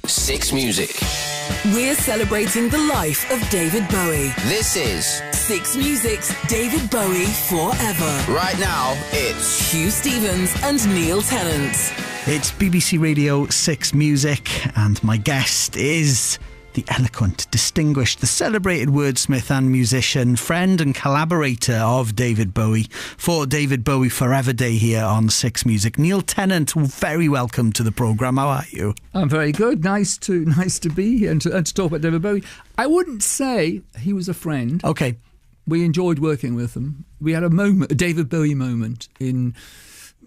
Six Music. We're celebrating the life of David Bowie. This is Six Music's David Bowie Forever. Right now, it's Huw Stephens and Neil Tennant. It's BBC Radio 6 Music, and my guest is the eloquent, distinguished, the celebrated wordsmith and musician, friend and collaborator of David Bowie for David Bowie Forever Day here on Six Music. Neil Tennant, very welcome to the programme. How are you? I'm very good. Nice to be here and to talk about David Bowie. I wouldn't say he was a friend. Okay. We enjoyed working with him. We had a David Bowie moment in,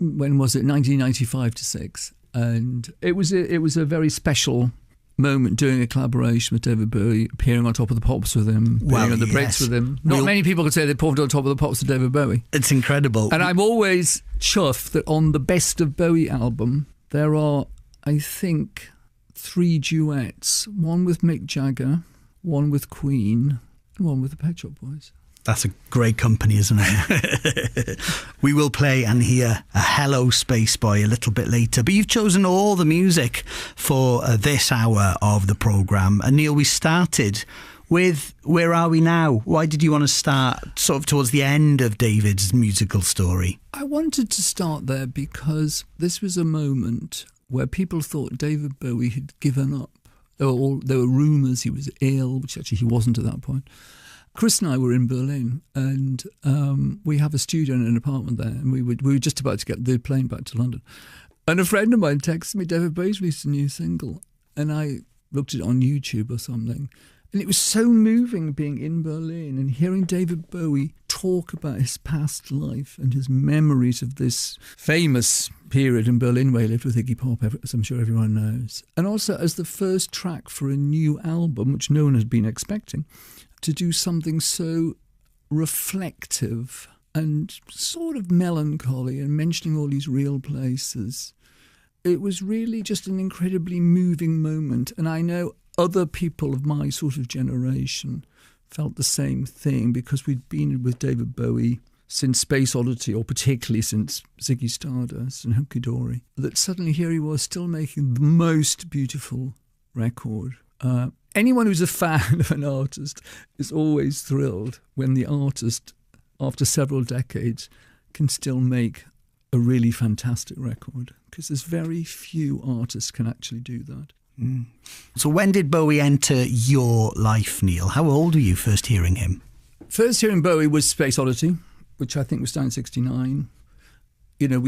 when was it, 1995 to 6. And it was a very special moment doing a collaboration with David Bowie, appearing on Top of the Pops with him, appearing on the Brits with him. Not many people could say they performed on Top of the Pops with David Bowie. It's incredible. And I'm always chuffed that on the Best of Bowie album, there are, I think, 3 duets. One with Mick Jagger, one with Queen, and one with the Pet Shop Boys. That's a great company, isn't it? We will play and hear a Hello Space Boy a little bit later. But you've chosen all the music for this hour of the programme. And Neil, we started with Where Are We Now? Why did you want to start sort of towards the end of David's musical story? I wanted to start there because this was a moment where people thought David Bowie had given up. There were rumours he was ill, which actually he wasn't at that point. Chris and I were in Berlin, and we have a studio and an apartment there, and we were just about to get the plane back to London. And a friend of mine texted me, David Bowie's released a new single, and I looked at it on YouTube or something, and it was so moving being in Berlin and hearing David Bowie talk about his past life and his memories of this famous period in Berlin where he lived with Iggy Pop, as I'm sure everyone knows. And also as the first track for a new album, which no one had been expecting, to do something so reflective and sort of melancholy and mentioning all these real places. It was really just an incredibly moving moment. And I know other people of my sort of generation felt the same thing because we'd been with David Bowie since Space Oddity, or particularly since Ziggy Stardust and Hunky Dory, that suddenly here he was still making the most beautiful record. Anyone who's a fan of an artist is always thrilled when the artist, after several decades, can still make a really fantastic record, because there's very few artists can actually do that. Mm. So when did Bowie enter your life, Neil? How old were you first hearing him? First hearing Bowie was Space Oddity, which I think was done in 1969. You know,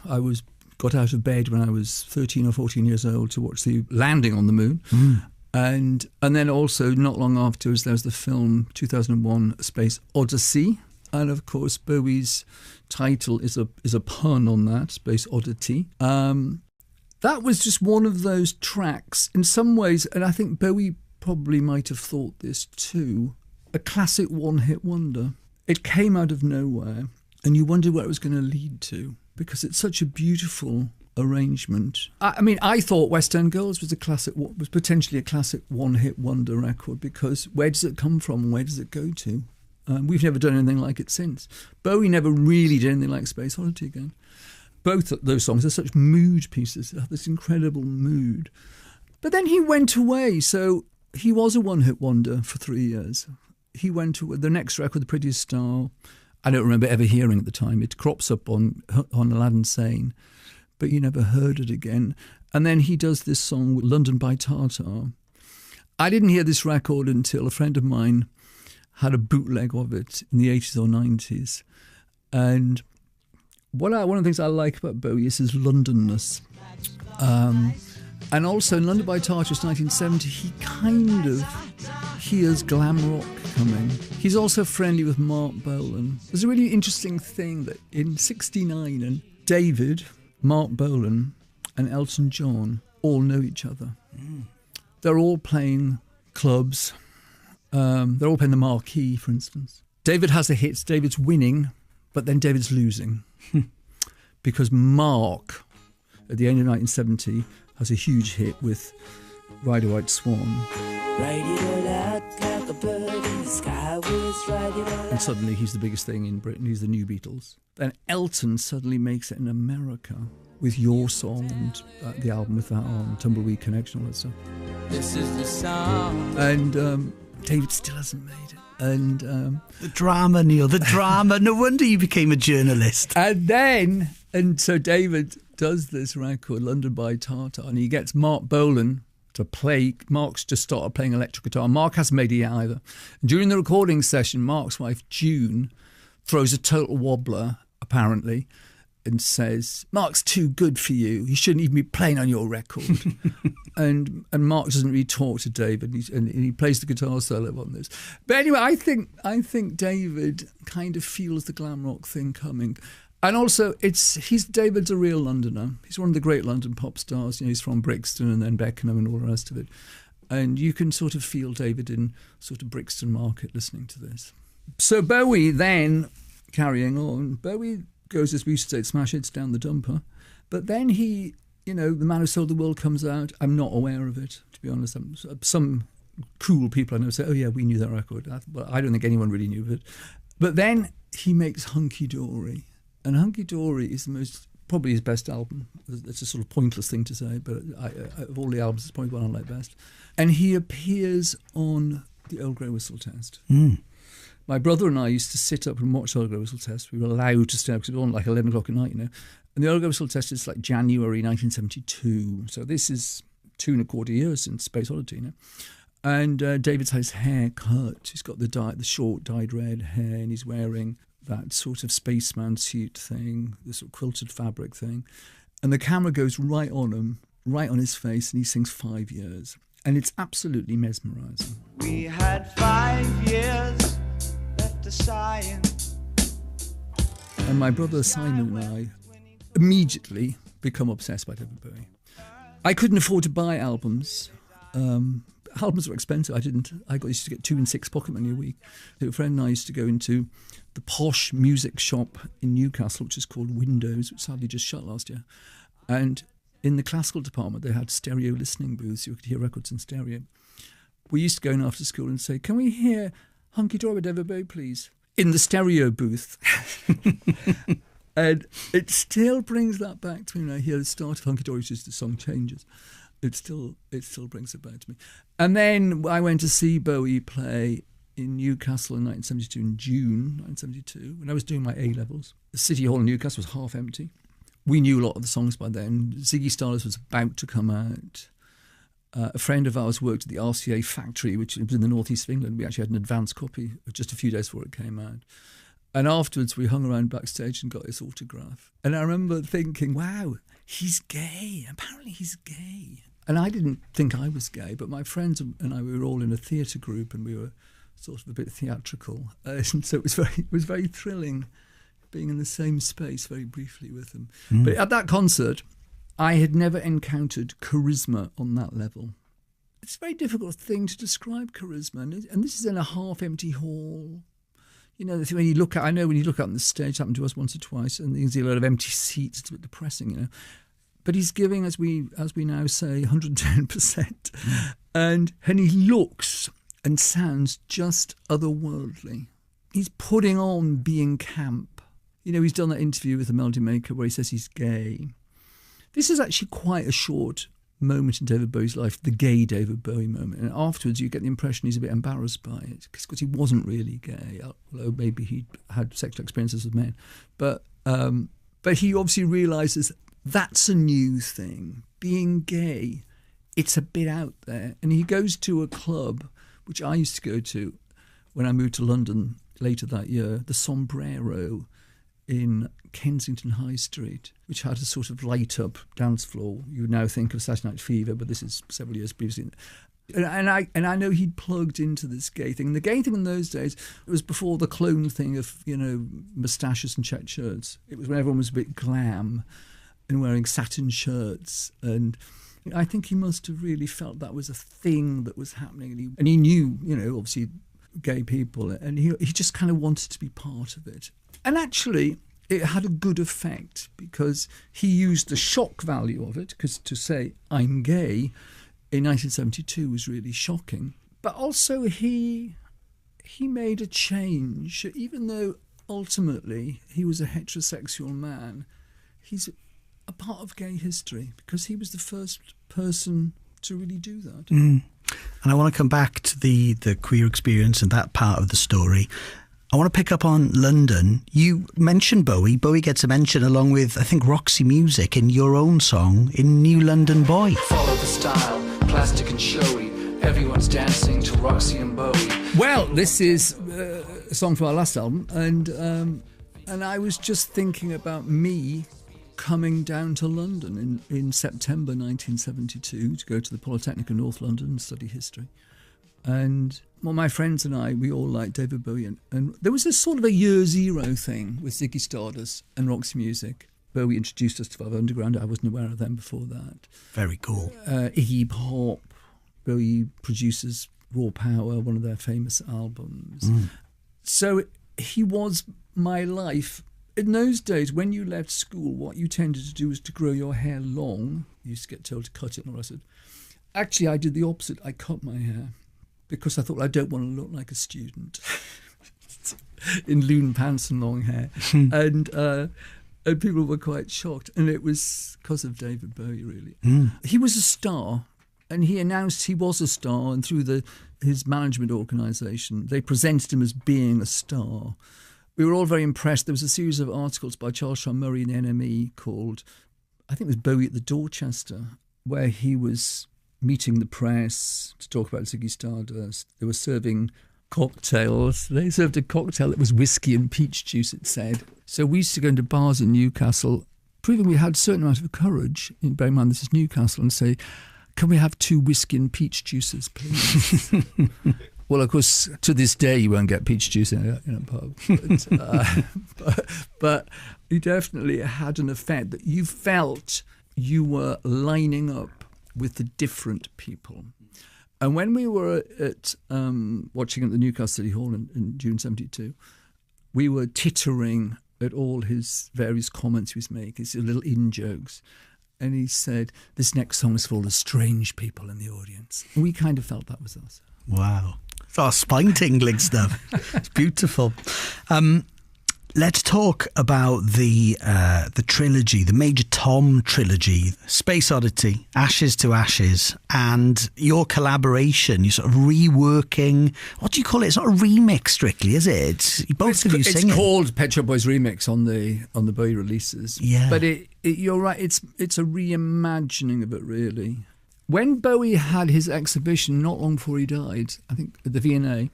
I got out of bed when I was 13 or 14 years old to watch the landing on the moon. Mm. And then also, not long afterwards, there was the film 2001 Space Odyssey. And of course, Bowie's title is a pun on that, Space Oddity. That was just one of those tracks, in some ways, and I think Bowie probably might have thought this too, a classic one-hit wonder. It came out of nowhere, and you wondered where it was going to lead to, because it's such a beautiful arrangement. I mean, I thought West End Girls was potentially a classic one-hit wonder record, because where does it come from and where does it go to? We've never done anything like it since. Bowie never really did anything like Space Oddity again. Both of those songs are such mood pieces, they have this incredible mood. But then he went away, so he was a one-hit wonder for 3 years. He went to the next record, The Prettiest Star. I don't remember ever hearing at the time. It crops up on Aladdin Sane, but you never heard it again. And then he does this song, London by Tartar. I didn't hear this record until a friend of mine had a bootleg of it in the 80s or 90s. And one of the things I like about Bowie is his Londonness. And also in London by Tartar, 1970, he kind of hears glam rock coming. He's also friendly with Mark Bolan. There's a really interesting thing that in 1969, and David, Mark Bolan and Elton John all know each other. Mm. They're all playing clubs. They're all playing the Marquee, for instance. David has the hits. David's winning, but then David's losing. Because Mark, at the end of 1970, has a huge hit with Ride a White Swan. And suddenly he's the biggest thing in Britain. He's the new Beatles. Then Elton suddenly makes it in America. with Your Song and the album with that on, Tumbleweed Connection, all that stuff. This is the sound. And David still hasn't made it. And the drama, Neil, the drama. No wonder you became a journalist. And so David does this record, London by Tata, and he gets Mark Bolan to play. Mark's just started playing electric guitar. Mark hasn't made it yet either. And during the recording session, Mark's wife, June, throws a total wobbler, apparently, and says, Mark's too good for you. He shouldn't even be playing on your record. and Mark doesn't really talk to David, and he plays the guitar solo on this. But anyway, I think David kind of feels the glam rock thing coming. And also, David's a real Londoner. He's one of the great London pop stars. You know, he's from Brixton and then Beckenham and all the rest of it. And you can sort of feel David in sort of Brixton Market listening to this. So Bowie then, carrying on, Bowie goes, as we used to say, smash hits down the dumper. But then he, The Man Who Sold the World comes out. I'm not aware of it, to be honest. Some cool people I know say, oh yeah, we knew that record. But I don't think anyone really knew of it. But then he makes Hunky Dory. And Hunky Dory is probably his best album. It's a sort of pointless thing to say, but of all the albums, it's probably one I like best. And he appears on the Earl Grey Whistle Test. Mm. My brother and I used to sit up and watch Earl Grey Whistle Test. We were allowed to stay up because it was on like 11 o'clock at night, And the Earl Grey Whistle Test is like January 1972. So this is 2.25 years since Space Oddity, And David's had his hair cut. He's got the short dyed red hair, and he's wearing that sort of spaceman suit thing, the sort of quilted fabric thing. And the camera goes right on him, right on his face, and he sings 5 years. And it's absolutely mesmerising. We had 5 years left to science. And my brother Simon and I immediately become obsessed by David Bowie. I couldn't afford to buy albums. Albums were expensive. I used to get 2 and 6 pocket money a week. So a friend and I used to go into the posh music shop in Newcastle, which is called Windows, which sadly just shut last year. And in the classical department, they had stereo listening booths. You could hear records in stereo. We used to go in after school and say, can we hear Hunky Dory by David Bowie, please? In the stereo booth. And it still brings that back to me when I hear the start of Hunky Dory, just the song changes. It still brings it back to me. And then I went to see Bowie play in Newcastle in 1972, in June 1972, when I was doing my A-levels. The City Hall in Newcastle was half empty. We knew a lot of the songs by then. Ziggy Stardust was about to come out. A friend of ours worked at the RCA factory, which was in the northeast of England. We actually had an advance copy just a few days before it came out. And afterwards, we hung around backstage and got his autograph. And I remember thinking, wow, he's gay. Apparently he's gay. And I didn't think I was gay, but my friends and I, we were all in a theatre group and we were sort of a bit theatrical. And so it was very thrilling being in the same space very briefly with him. Mm. But at that concert, I had never encountered charisma on that level. It's a very difficult thing to describe charisma. And this is in a half-empty hall. When you look out, I know when you look out on the stage, it happened to us once or twice, and you see a lot of empty seats. It's a bit depressing, But he's giving, as we now say, 110%. And he looks and sounds just otherworldly. He's putting on being camp. He's done that interview with the Melody Maker where he says he's gay. This is actually quite a short moment in David Bowie's life, the gay David Bowie moment. And afterwards you get the impression he's a bit embarrassed by it because he wasn't really gay, although maybe he'd had sexual experiences with men. But he obviously realises that's a new thing. Being gay, it's a bit out there. And he goes to a club, which I used to go to when I moved to London later that year, the Sombrero in Kensington High Street, which had a sort of light-up dance floor. You would now think of Saturday Night Fever, but this is several years previously. And I know he'd plugged into this gay thing. And the gay thing in those days, it was before the clone thing of, moustaches and checked shirts. It was when everyone was a bit glam and wearing satin shirts. And I think he must have really felt that was a thing that was happening. And he knew, obviously gay people. And he just kind of wanted to be part of it. And actually, it had a good effect because he used the shock value of it, because to say, I'm gay, in 1972 was really shocking. But also he made a change, even though ultimately he was a heterosexual man. a part of gay history, because he was the first person to really do that. And I want to come back to the queer experience and that part of the story. I want to pick up on London. You mentioned Bowie. Bowie gets a mention along with, I think, Roxy Music in your own song, in New London Boy. Follow the style, plastic and showy. Everyone's dancing to Roxy and Bowie. Well, this is a song from our last album, and I was just thinking about me coming down to London in September 1972 to go to the Polytechnic in North London and study history. And well, my friends and I, we all liked David Bowie, and there was this sort of a Year Zero thing with Ziggy Stardust and Roxy Music. Bowie introduced us to Velvet Underground. I wasn't aware of them before that. Very cool. Iggy Pop. Bowie produces Raw Power, one of their famous albums. So he was my life. In those days, when you left school, what you tended to do was to grow your hair long. You used to get told to cut it and all the rest of it. Actually, I did the opposite. I cut my hair because I thought I don't want to look like a student in loon pants and long hair. And people were quite shocked. And it was because of David Bowie, really. He was a star. And he announced he was a star, and through his management organisation, they presented him as being a star. We were all very impressed. There was a series of articles by Charles Sean Murray in NME called, I think it was Bowie at the Dorchester, where he was meeting the press to talk about Ziggy Stardust. They were serving cocktails. They served a cocktail that was whiskey and peach juice, it said. So we used to go into bars in Newcastle, proving we had a certain amount of courage, bear in mind this is Newcastle, and say, can we have 2 whiskey and peach juices, please? Well, of course, to this day, you won't get peach juice in a pub. But it definitely had an effect that you felt you were lining up with the different people. And when we were at watching at the Newcastle City Hall in June 72, we were tittering at all his various comments he was making, his little in-jokes. And he said, this next song is for all the strange people in the audience. And we kind of felt that was us. Wow. It's all spine-tingling stuff. It's beautiful. Let's talk about the trilogy, the Major Tom trilogy, Space Oddity, Ashes to Ashes, and your collaboration, you're sort of reworking, what do you call it? It's not a remix strictly, is it? It's both of you singing. It's called Pet Shop Boys Remix on the Bowie releases. Yeah. But you're right, it's a reimagining of it, really. When Bowie had his exhibition not long before he died, I think at the V&A,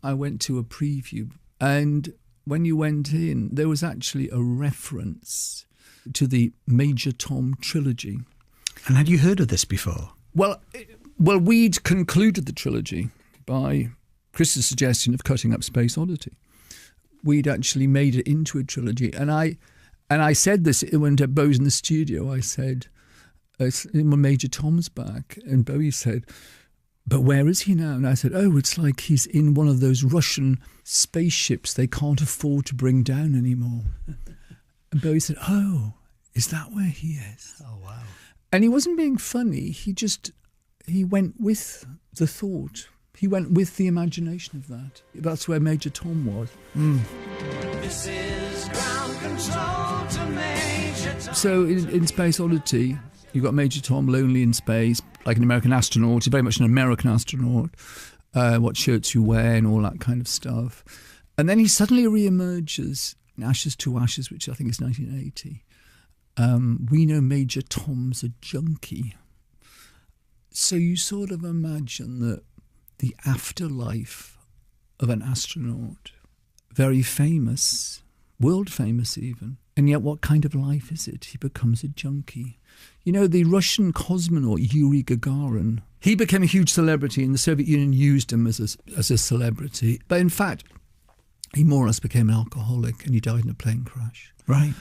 I went to a preview, and when you went in, there was actually a reference to the Major Tom trilogy. And had you heard of this before? Well, we'd concluded the trilogy by Chris's suggestion of cutting up Space Oddity. We'd actually made it into a trilogy, and I said this when Bowie was in the studio. I said, "When Major Tom's back," and Bowie said, "But where is he now?" And I said, "Oh, it's like he's in one of those Russian spaceships they can't afford to bring down anymore." And Bowie said, "Oh, is that where he is?" Oh, wow. And he wasn't being funny. He went with the thought. He went with the imagination of that. That's where Major Tom was. This is ground control to Major Tom. So in Space Oddity, you've got Major Tom lonely in space, like an American astronaut. He's very much an American astronaut, what shirts you wear and all that kind of stuff. And then he suddenly re-emerges in Ashes to Ashes, which I think is 1980. We know Major Tom's a junkie. So you sort of imagine that the afterlife of an astronaut, very famous, world famous even, and yet what kind of life is it? He becomes a junkie. You know, the Russian cosmonaut Yuri Gagarin, he became a huge celebrity and the Soviet Union used him as a celebrity. But in fact, he more or less became an alcoholic and he died in a plane crash. Right.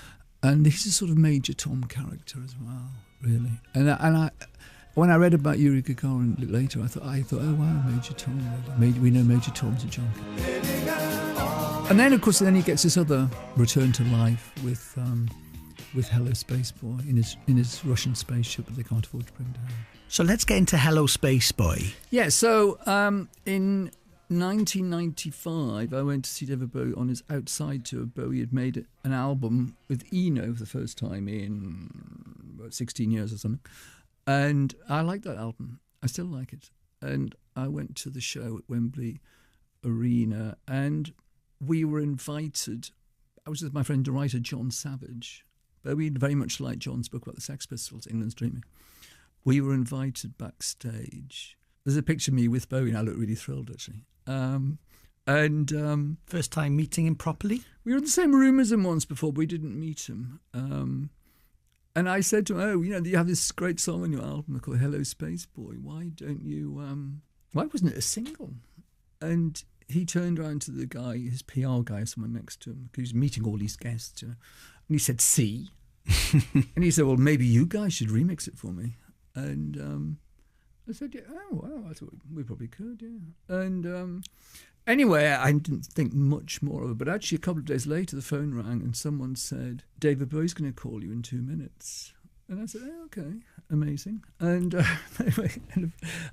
And he's a sort of Major Tom character as well, really. And when I read about Yuri Gagarin later, I thought, oh wow, Major Tom. We know Major Tom's a junkie. And then, of course, he gets this other return to life with Hello Space Boy in his Russian spaceship that they can't afford to bring down. So let's get into Hello Space Boy. Yeah, so in 1995, I went to see David Bowie on his Outside tour. Bowie had made an album with Eno for the first time in about 16 years or something. And I like that album. I still like it. And I went to the show at Wembley Arena, and we were invited. I was with my friend, the writer John Savage. Bowie very much liked John's book about the Sex Pistols, England's Dreaming. We were invited backstage. There's a picture of me with Bowie, and I look really thrilled, actually. First time meeting him properly? We were in the same room as him once before, but we didn't meet him. And I said to him, you have this great song on your album called Hello Space Boy. Why don't you, why wasn't it a single? And he turned around to the guy, his PR guy, someone next to him, because he was meeting all these guests, and he said, "See?" And he said, "Well, maybe you guys should remix it for me." And I said, "Yeah, oh, wow, I thought we probably could, yeah." And anyway, I didn't think much more of it, but actually a couple of days later, the phone rang and someone said, "David Bowie's going to call you in 2 minutes." And I said, "Oh, okay, amazing." And anyway,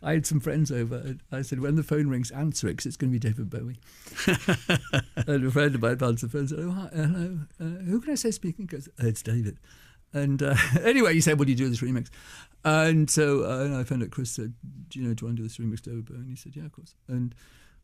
I had some friends over. And I said, "When the phone rings, answer it, because it's going to be David Bowie." And a friend of mine answered the phone and said, "Oh, hi, hello, who can I say speaking?" He goes, "It's David." And anyway, he said, "What do you do with this remix?" And so I found out Chris said, do you want to do this remix to David Bowie? And he said, "Yeah, of course." And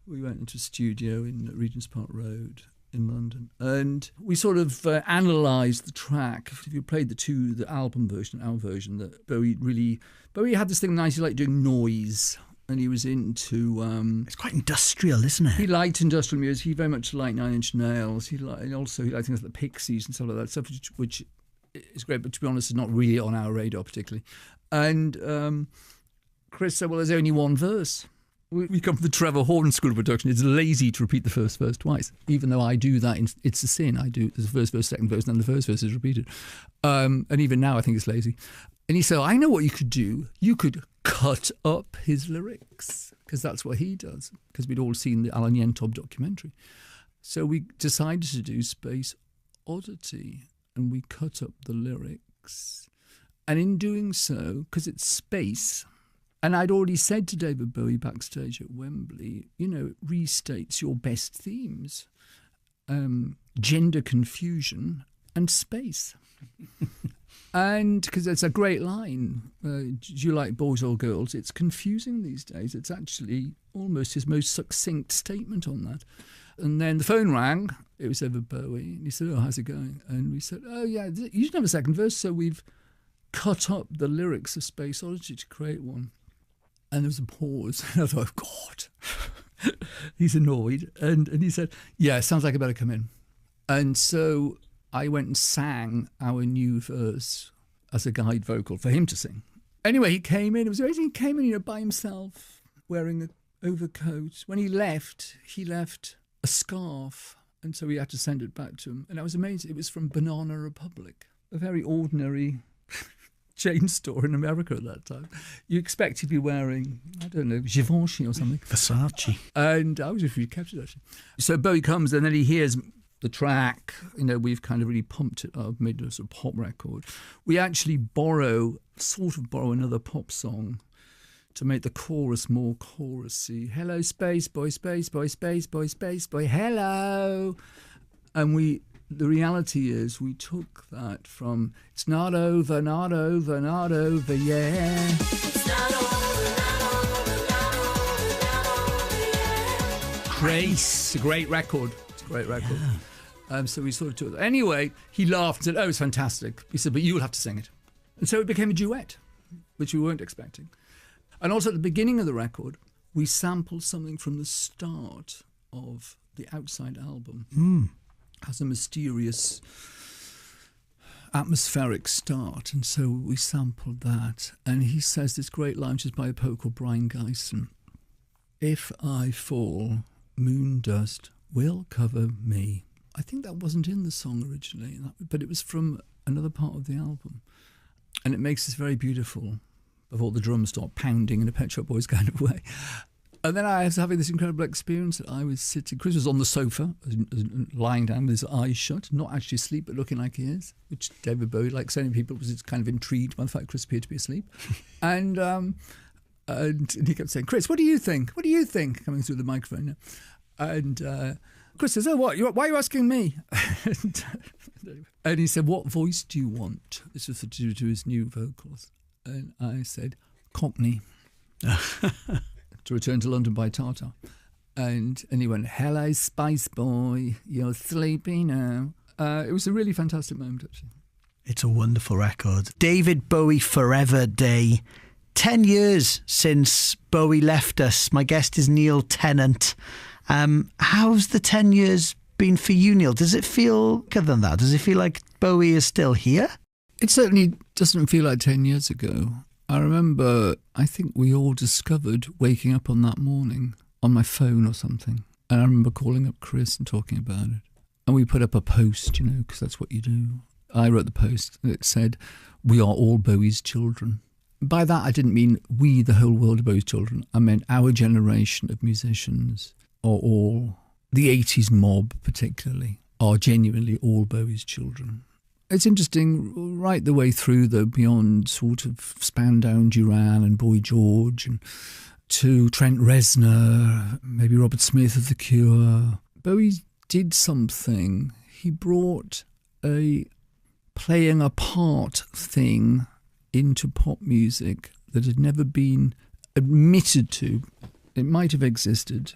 we went into a studio in Regent's Park Road in London, and we sort of analysed the track. If you played the album version, our version, that Bowie had this thing nice. He liked doing noise, and he was into. It's quite industrial, isn't it? He liked industrial music. He very much liked Nine Inch Nails. He liked things like the Pixies and stuff like that. Stuff which is great, but to be honest, it's not really on our radar particularly. And Chris said, "Well, there's only one verse." We come from the Trevor Horn School of Production. It's lazy to repeat the first verse twice, even though I do that. It's a sin. I do. There's a first verse, second verse, and then the first verse is repeated. And even now, I think it's lazy. And he said, "I know what you could do. You could cut up his lyrics," because that's what he does, because we'd all seen the Alan Yentob documentary. So we decided to do Space Oddity, and we cut up the lyrics. And in doing so, because it's space... And I'd already said to David Bowie backstage at Wembley, it restates your best themes, gender confusion and space. And because it's a great line, do you like boys or girls? It's confusing these days. It's actually almost his most succinct statement on that. And then the phone rang. It was David Bowie. And he said, "Oh, how's it going?" And we said, "Oh, yeah, you didn't have a second verse, so we've cut up the lyrics of Space Oddity to create one." And there was a pause. And I thought, "Oh, God." He's annoyed. And he said, "Yeah, sounds like I better come in." And so I went and sang our new verse as a guide vocal for him to sing. Anyway, he came in. It was amazing. He came in, by himself, wearing an overcoat. When he left a scarf. And so we had to send it back to him. And that was amazing. It was from Banana Republic, a very ordinary... chain store in America at that time. You expect to be wearing, I don't know, Givenchy or something. Versace. And I was just really kept it, actually. So Bowie comes and then he hears the track. We've kind of really pumped it up, made a sort of pop record. We actually borrow another pop song to make the chorus more chorusy. "Hello, space boy, space boy, space boy, space boy, hello." And the reality is we took that from "It's not over, not over, not over, yeah. It's not over, not over, not over, not over, yeah." Grace, a great record. It's a great record. Yeah. So we sort of took that. Anyway, he laughed and said, "Oh, it's fantastic." He said, "But you'll have to sing it." And so it became a duet, which we weren't expecting. And also at the beginning of the record, we sampled something from the start of the Outside album. Has a mysterious atmospheric start, and so we sampled that. And he says this great line, which is by a poet called Brian Geisen: "If I fall, moon dust will cover me." I think that wasn't in the song originally, but it was from another part of the album. And it makes this very beautiful, before the drums start pounding in a Pet Shop Boys kind of way. And then I was having this incredible experience that I was sitting... Chris was on the sofa, lying down with his eyes shut, not actually asleep, but looking like he is, which David Bowie, like so many people, was kind of intrigued by the fact Chris appeared to be asleep. And And he kept saying, Chris, what do you think? What do you think? Coming through the microphone. And Chris says, oh, what? Why are you asking me? And he said, what voice do you want? This was to do to his new vocals. And I said, Cockney. To Return to London by Tata. And he went, hello, Spice Boy, you're sleepy now. It was a really fantastic moment, actually. It's a wonderful record. David Bowie Forever Day. 10 years since Bowie left us. My guest is Neil Tennant. How's the 10 years been for you, Neil? Does it feel bigger than that? Does it feel like Bowie is still here? It certainly doesn't feel like 10 years ago. I remember, I think we all discovered waking up on that morning on my phone or something. And I remember calling up Chris and talking about it. And we put up a post, because that's what you do. I wrote the post and it said, we are all Bowie's children. By that, I didn't mean we, the whole world, of Bowie's children. I meant our generation of musicians are all, the 80s mob particularly, are genuinely all Bowie's children. It's interesting, right the way through, though, beyond sort of Spandau and Duran and Boy George and to Trent Reznor, maybe Robert Smith of The Cure. Bowie did something. He brought a playing a part thing into pop music that had never been admitted to. It might have existed,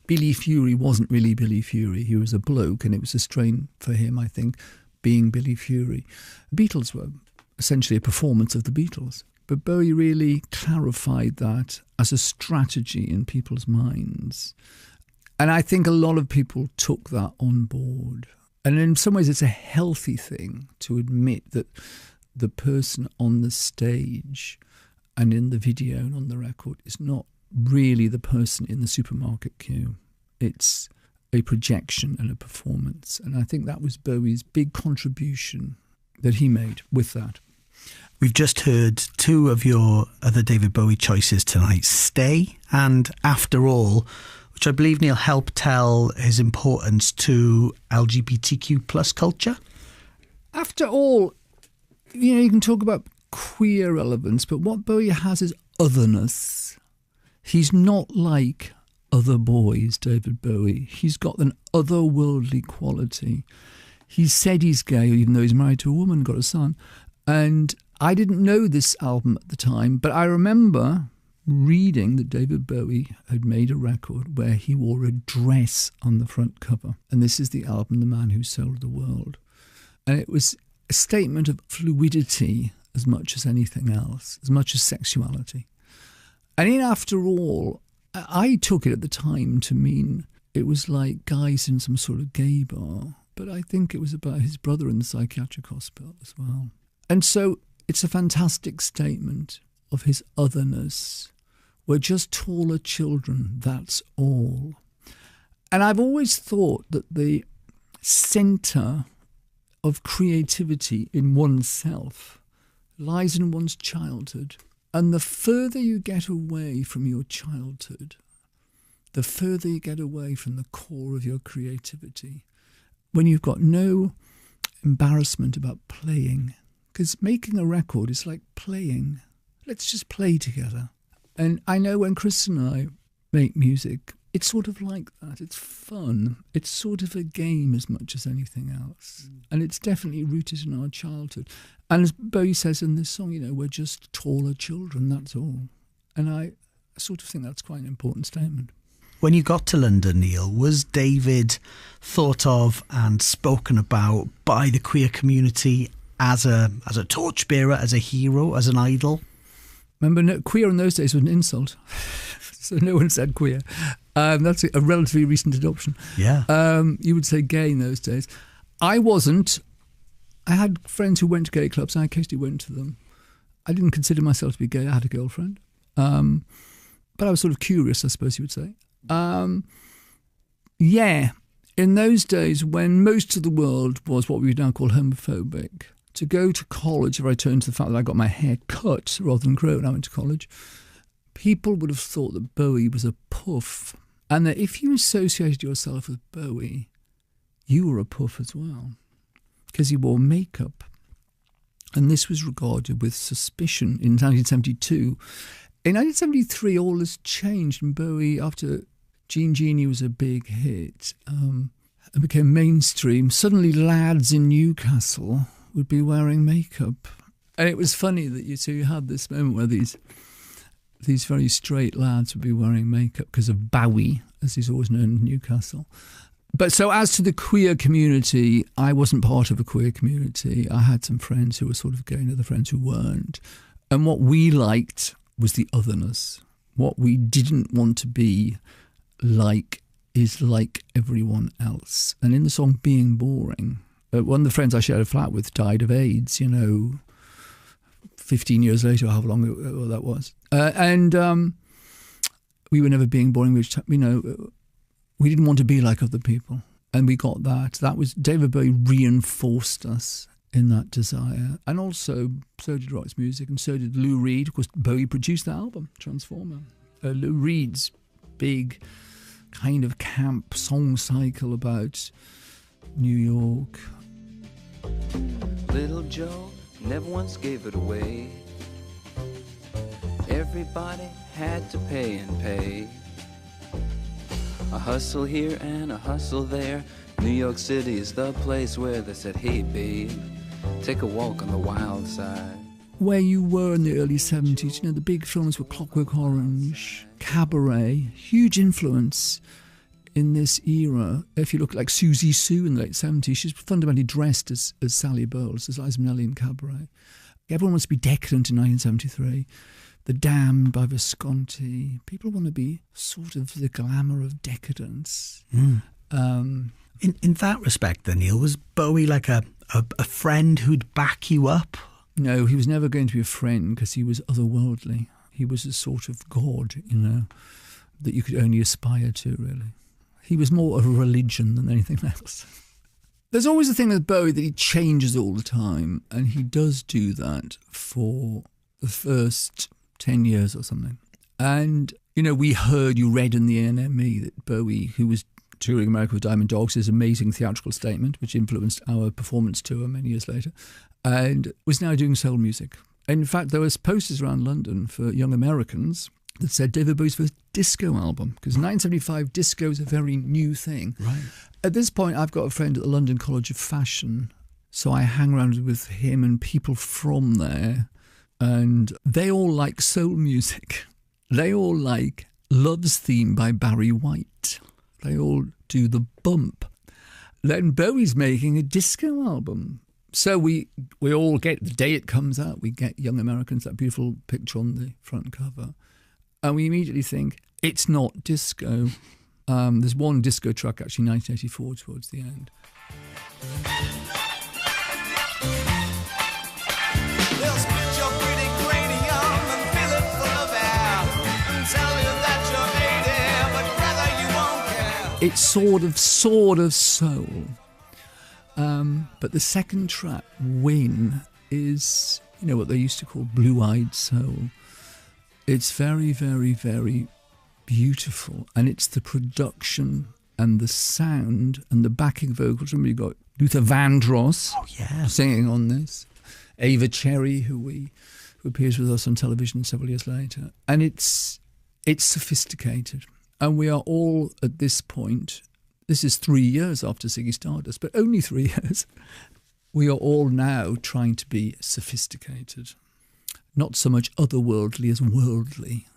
Billy Fury wasn't really Billy Fury. He was a bloke, and it was a strain for him, I think, being Billy Fury. The Beatles were essentially a performance of the Beatles. But Bowie really clarified that as a strategy in people's minds. And I think a lot of people took that on board. And in some ways, it's a healthy thing to admit that the person on the stage and in the video and on the record is not really the person in the supermarket queue. It's a projection and a performance. And I think that was Bowie's big contribution that he made with that. We've just heard two of your other David Bowie choices tonight, Stay and After All, which I believe, Neil, helped tell his importance to LGBTQ plus culture. After All, you can talk about queer relevance, but what Bowie has is otherness. He's not like other boys, David Bowie. He's got an otherworldly quality. He said he's gay, even though he's married to a woman, got a son. And I didn't know this album at the time, but I remember reading that David Bowie had made a record where he wore a dress on the front cover. And this is the album, The Man Who Sold the World. And it was a statement of fluidity as much as anything else, as much as sexuality. And in After All, I took it at the time to mean it was like guys in some sort of gay bar. But I think it was about his brother in the psychiatric hospital as well. And so it's a fantastic statement of his otherness. We're just taller children, that's all. And I've always thought that the centre of creativity in oneself lies in one's childhood. And the further you get away from your childhood, the further you get away from the core of your creativity. When you've got no embarrassment about playing, because making a record is like playing. Let's just play together. And I know when Chris and I make music, it's sort of like that. It's fun. It's sort of a game as much as anything else. And it's definitely rooted in our childhood. And as Bowie says in this song, we're just taller children, that's all. And I sort of think that's quite an important statement. When you got to London, Neil, was David thought of and spoken about by the queer community as a torchbearer, as a hero, as an idol? Remember, queer in those days was an insult. So no one said queer. That's a relatively recent adoption. Yeah. You would say gay in those days. I wasn't. I had friends who went to gay clubs. I occasionally went to them. I didn't consider myself to be gay. I had a girlfriend. But I was sort of curious, I suppose you would say. In those days when most of the world was what we would now call homophobic, to go to college, if I turn to the fact that I got my hair cut rather than grown when I went to college, people would have thought that Bowie was a puff. And that if you associated yourself with Bowie, you were a puff as well. Because he wore makeup. And this was regarded with suspicion. In 1972, In 1973, all this changed, and Bowie, after Gene Genie was a big hit, and became mainstream, suddenly lads in Newcastle would be wearing makeup. And it was funny that you had this moment where these very straight lads would be wearing makeup because of Bowie, as he's always known in Newcastle. But so as to the queer community, I wasn't part of a queer community. I had some friends who were sort of gay and other friends who weren't. And what we liked was the otherness. What we didn't want to be like is like everyone else. And in the song Being Boring, one of the friends I shared a flat with died of AIDS, 15 years later, or however long that was. And we were never being boring. We didn't want to be like other people. And we got that. That was, David Bowie reinforced us in that desire. And also, so did Rock's music, and so did Lou Reed. Of course, Bowie produced the album, Transformer. Lou Reed's big kind of camp song cycle about New York. Little Joe never once gave it away. Everybody had to pay and pay. A hustle here and a hustle there. New York City is the place where they said, hey babe, take a walk on the wild side. Where you were in the early 70s, the big films were Clockwork Orange, Cabaret, huge influence in this era. If you look like Susie Sue in the late 70s, she's fundamentally dressed as Sally Bowles, as Liza Minnelli in Cabaret. Everyone wants to be decadent in 1973. The Damned by Visconti. People want to be sort of the glamour of decadence. In that respect, then, Neil, was Bowie like a friend who'd back you up? No, he was never going to be a friend because he was otherworldly. He was a sort of god, that you could only aspire to, really. He was more of a religion than anything else. There's always a thing with Bowie that he changes all the time, and he does do that for the first 10 years or something. And, you read in the NME that Bowie, who was touring America with Diamond Dogs, his amazing theatrical statement, which influenced our performance tour many years later, and was now doing soul music. And in fact, there was posters around London for young Americans that said David Bowie's first disco album, because in 1975, disco is a very new thing. Right. At this point, I've got a friend at the London College of Fashion, so I hang around with him and people from there, and they all like soul music. They all like Love's Theme by Barry White. They all do The Bump. Then Bowie's making a disco album. So we all get, the day it comes out, we get Young Americans, that beautiful picture on the front cover. And we immediately think, it's not disco. There's one disco track, actually, 1984, towards the end. They'll split your pretty cranium and fill it full of air. Tell you that you're 80, but rather you won't care. It's sort of soul. But the second track, Win, is, what they used to call blue-eyed soul. It's very, very, very beautiful. And it's the production and the sound and the backing vocals. Remember, you got Luther Vandross singing on this. Ava Cherry, who appears with us on television several years later. And it's sophisticated. And we are all, at this point, this is 3 years after Ziggy Stardust, but only 3 years, we are all now trying to be sophisticated. Not so much otherworldly as worldly.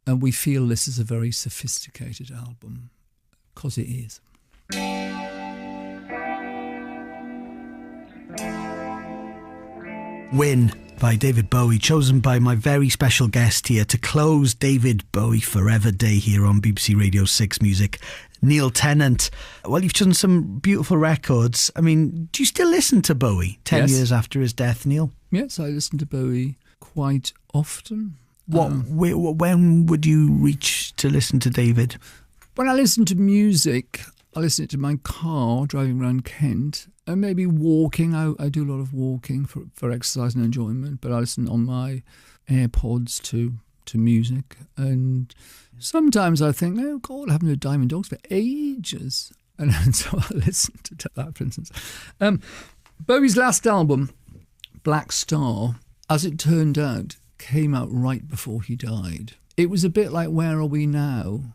And we feel this is a very sophisticated album, because it is. Win by David Bowie, chosen by my very special guest here to close David Bowie Forever Day here on BBC Radio 6 Music, Neil Tennant. Well, you've chosen some beautiful records. I mean, do you still listen to Bowie 10 years after his death, Neil? Yes, I listen to Bowie quite often. When would you reach to listen to David? When I listen to music, I listen to my car driving around Kent, and maybe walking. I do a lot of walking for exercise and enjoyment, but I listen on my AirPods to music. And sometimes I think, oh God, I haven't heard Diamond Dogs for ages. And so I listen to that, for instance. Bowie's last album, Black Star, as it turned out, came out right before he died. It was a bit like Where Are We Now?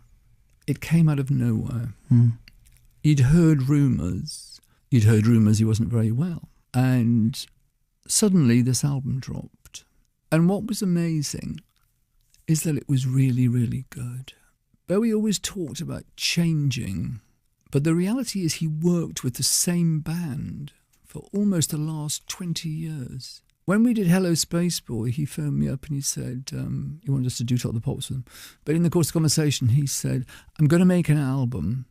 It came out of nowhere. You'd heard rumours he wasn't very well. And suddenly this album dropped. And what was amazing is that it was really, really good. Bowie always talked about changing, but the reality is he worked with the same band for almost the last 20 years. When we did Hello Space Boy, he phoned me up and he said, he wanted us to do Top of the Pops with him. But in the course of the conversation, he said, I'm going to make an album,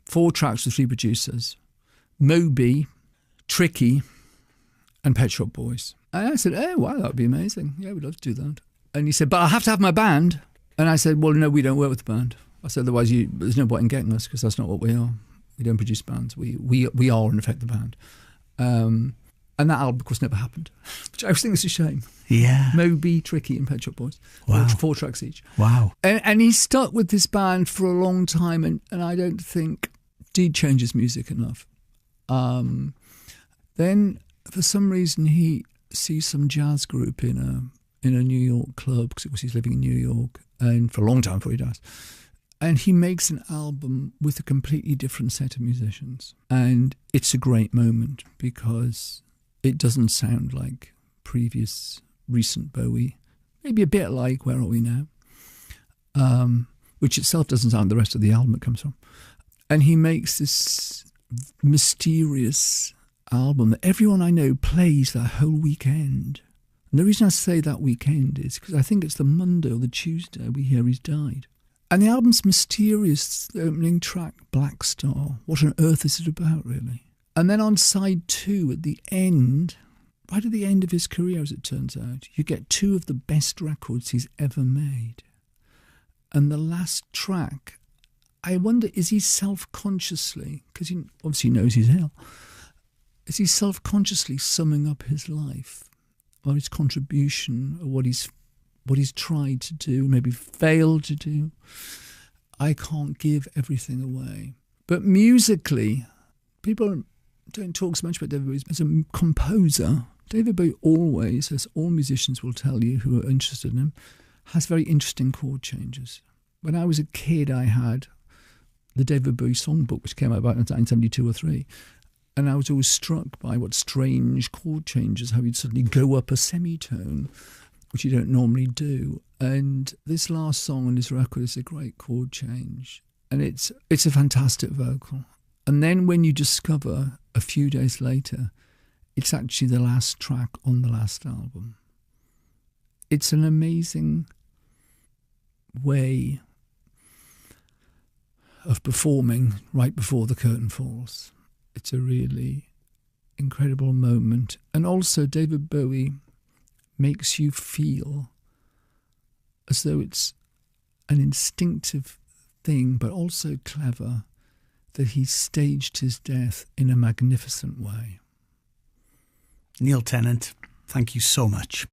4 tracks with 3 producers, Moby, Tricky, and Pet Shop Boys. And I said, oh, wow, that would be amazing. Yeah, we'd love to do that. And he said, but I have to have my band. And I said, well, no, we don't work with the band. I said, otherwise there's no point in getting us, because that's not what we are. We don't produce bands. We are, in effect, the band. And that album, of course, never happened, which I think is a shame. Yeah. Moby, Tricky, and Pet Shop Boys. Wow. 4 tracks each. Wow. And he stuck with this band for a long time, and I don't think did change his music enough. Then, for some reason, he sees some jazz group in a New York club, because he's living in New York, and for a long time before he dies. And he makes an album with a completely different set of musicians. And it's a great moment, because it doesn't sound like previous, recent Bowie. Maybe a bit like Where Are We Now? Which itself doesn't sound the rest of the album it comes from. And he makes this mysterious album that everyone I know plays that whole weekend. And the reason I say that weekend is because I think it's the Monday or the Tuesday we hear he's died. And the album's mysterious, the opening track, Black Star. What on earth is it about, really? And then on side 2, at the end, right at the end of his career, as it turns out, you get 2 of the best records he's ever made. And the last track, I wonder, is he self-consciously, because he obviously knows he's ill, is he self-consciously summing up his life, or his contribution, or what he's tried to do, maybe failed to do? I can't give everything away. But musically, people don't talk so much about David Bowie as a composer. David Bowie always, as all musicians will tell you who are interested in him, has very interesting chord changes. When I was a kid, I had the David Bowie songbook, which came out about 1972 or 3. And I was always struck by what strange chord changes, how he'd suddenly go up a semitone, which you don't normally do. And this last song on his record is a great chord change. And it's a fantastic vocal. And then when you discover a few days later, it's actually the last track on the last album. It's an amazing way of performing right before the curtain falls. It's a really incredible moment. And also David Bowie makes you feel as though it's an instinctive thing, but also clever, that he staged his death in a magnificent way. Neil Tennant, thank you so much.